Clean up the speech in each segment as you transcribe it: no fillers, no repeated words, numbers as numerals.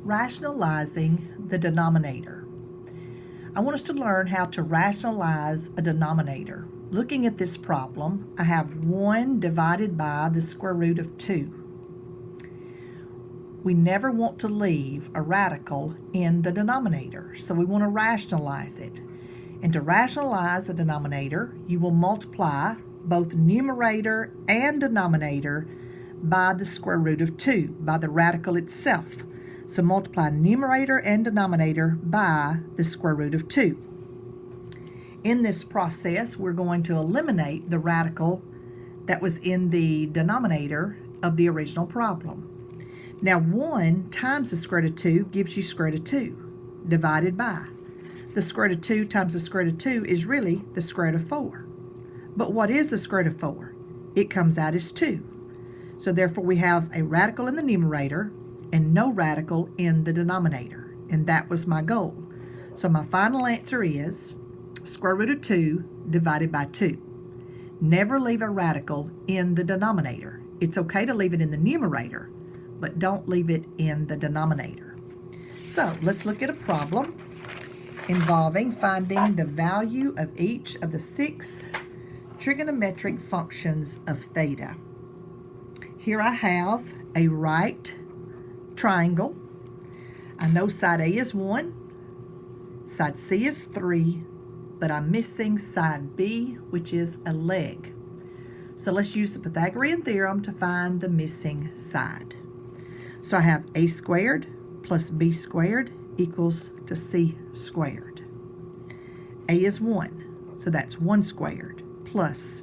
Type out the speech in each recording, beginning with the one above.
rationalizing the denominator. I want us to learn how to rationalize a denominator. Looking at this problem, I have 1 divided by the square root of 2. We never want to leave a radical in the denominator, so we want to rationalize it. And to rationalize the denominator, you will multiply both numerator and denominator by the square root of 2, by the radical itself. So multiply numerator and denominator by the square root of 2. In this process, we're going to eliminate the radical that was in the denominator of the original problem. Now 1 times the square root of 2 gives you square root of 2, divided by. The square root of 2 times the square root of 2 is really the square root of 4. But what is the square root of 4? It comes out as 2. So therefore we have a radical in the numerator and no radical in the denominator. And that was my goal. So my final answer is square root of 2 divided by 2. Never leave a radical in the denominator. It's okay to leave it in the numerator, but don't leave it in the denominator. So let's look at a problem involving finding the value of each of the 6 trigonometric functions of theta. Here I have a right triangle. I know side A is 1, side C is 3, but I'm missing side B, which is a leg. So let's use the Pythagorean theorem to find the missing side. So I have A squared plus B squared equals to C squared. A is 1, so that's 1 squared, plus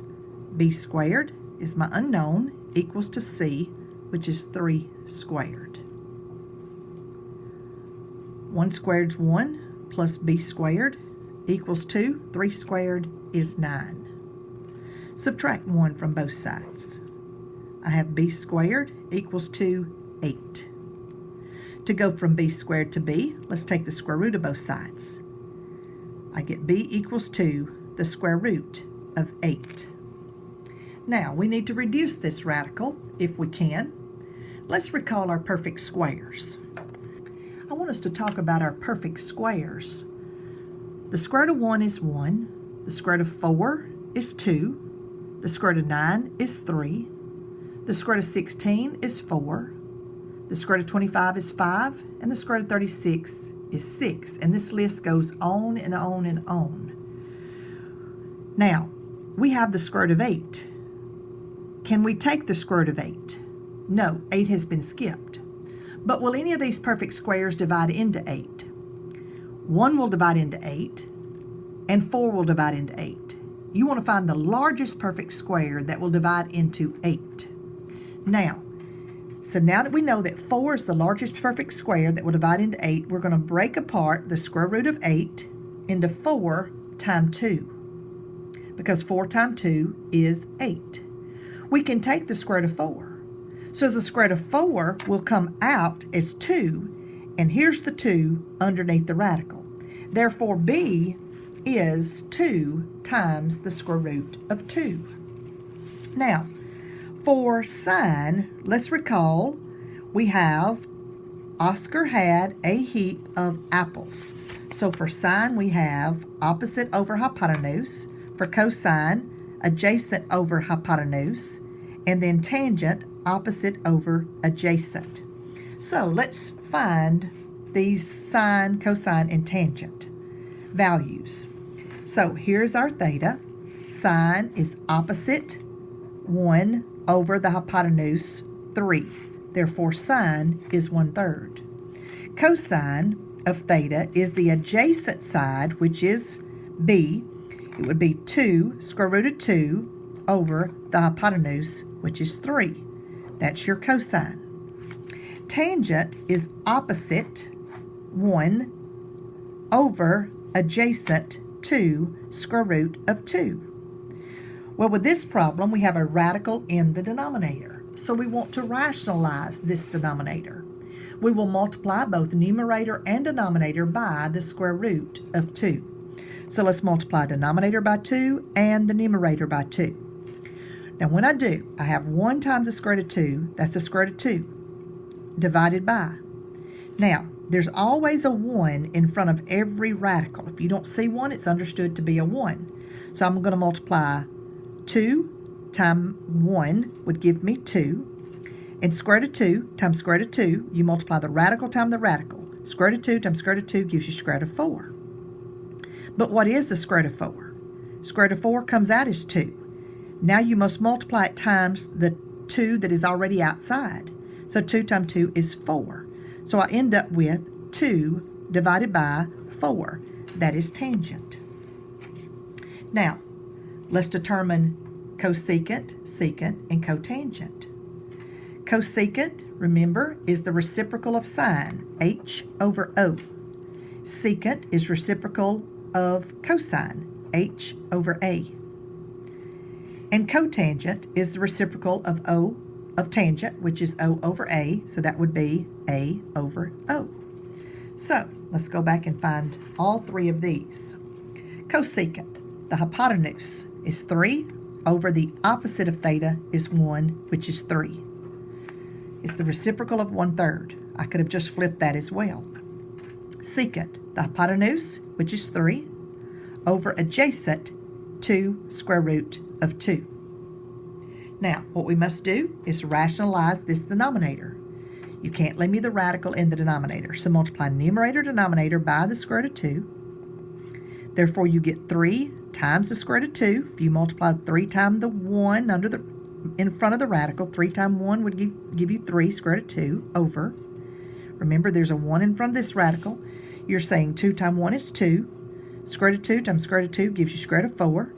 B squared is my unknown, equals to C, which is 3 squared. 1 squared is 1, plus B squared equals 2. 3 squared is 9. Subtract 1 from both sides. I have B squared equals to 8. To go from B squared to B, let's take the square root of both sides. I get B equals to the square root of 8. Now, we need to reduce this radical if we can. Let's recall our perfect squares. I want us to talk about our perfect squares. The square root of 1 is 1. The square root of 4 is 2. The square root of 9 is 3. The square root of 16 is 4. The square root of 25 is 5. And the square root of 36 is 6. And this list goes on and on and on. Now, we have the square root of 8. Can we take the square root of 8? No, 8 has been skipped. But will any of these perfect squares divide into 8? 1 will divide into 8, and 4 will divide into 8. You want to find the largest perfect square that will divide into 8. Now that we know that 4 is the largest perfect square that will divide into 8, we're going to break apart the square root of 8 into 4 times 2. Because 4 times 2 is 8. We can take the square root of 4. So the square root of 4 will come out as 2, and here's the 2 underneath the radical. Therefore, B is 2 times the square root of 2. Now, for sine, let's recall we have Oscar had a heap of apples. So for sine, we have opposite over hypotenuse. For cosine, adjacent over hypotenuse. And then tangent, opposite over adjacent. So let's find these sine, cosine, and tangent values. So here's our theta. Sine is opposite 1 over the hypotenuse 3. Therefore, sine is 1/3. Cosine of theta is the adjacent side, which is B. It would be 2 square root of 2 over the hypotenuse, which is 3. That's your cosine. Tangent is opposite 1 over adjacent 2 square root of 2. Well, with this problem, we have a radical in the denominator. So we want to rationalize this denominator. We will multiply both numerator and denominator by the square root of 2. So let's multiply denominator by 2 and the numerator by 2. Now when I do, I have 1 times the square root of 2, that's the square root of 2, divided by. Now, there's always a 1 in front of every radical. If you don't see 1, it's understood to be a 1. So I'm going to multiply 2 times 1 would give me 2. And square root of 2 times square root of 2, you multiply the radical times the radical. Square root of 2 times square root of 2 gives you square root of 4. But what is the square root of 4? Square root of 4 comes out as 2. Now you must multiply it times the 2 that is already outside. So 2 times 2 is 4. So I end up with 2 divided by 4. That is tangent. Now, let's determine cosecant, secant, and cotangent. Cosecant, remember, is the reciprocal of sine, h over o. Secant is reciprocal of cosine, h over a. And cotangent is the reciprocal of o of tangent, which is o over a, so that would be a over o. So let's go back and find all three of these. Cosecant, the hypotenuse is 3 over the opposite of theta is 1, which is 3. It's the reciprocal of 1/3. I could have just flipped that as well. Secant, the hypotenuse, which is 3, over adjacent 2 square root of 2. Now, what we must do is rationalize this denominator. You can't leave me the radical in the denominator, so multiply numerator denominator by the square root of 2. Therefore, you get 3 times the square root of 2. If you multiply 3 times the 1 in front of the radical, 3 times 1 would give you 3 square root of 2 over. Remember, there's a 1 in front of this radical. You're saying 2 times 1 is 2. Square root of 2 times square root of 2 gives you square root of 4.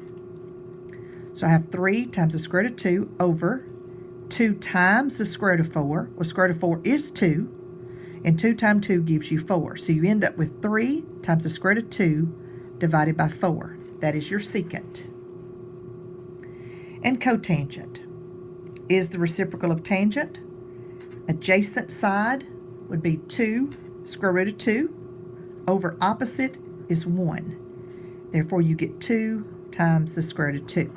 So I have 3 times the square root of 2 over 2 times the square root of 4. Well, square root of 4 is 2. And 2 times 2 gives you 4. So you end up with 3 times the square root of 2 divided by 4. That is your secant. And cotangent is the reciprocal of tangent. Adjacent side would be 2 square root of 2 over opposite is 1. Therefore, you get 2 times the square root of 2.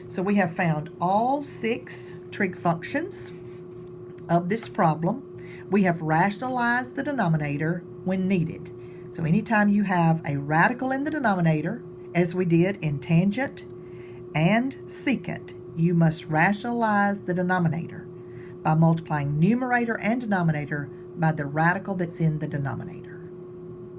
So we have found all 6 trig functions of this problem. We have rationalized the denominator when needed. So anytime you have a radical in the denominator, as we did in tangent and secant, you must rationalize the denominator by multiplying numerator and denominator by the radical that's in the denominator.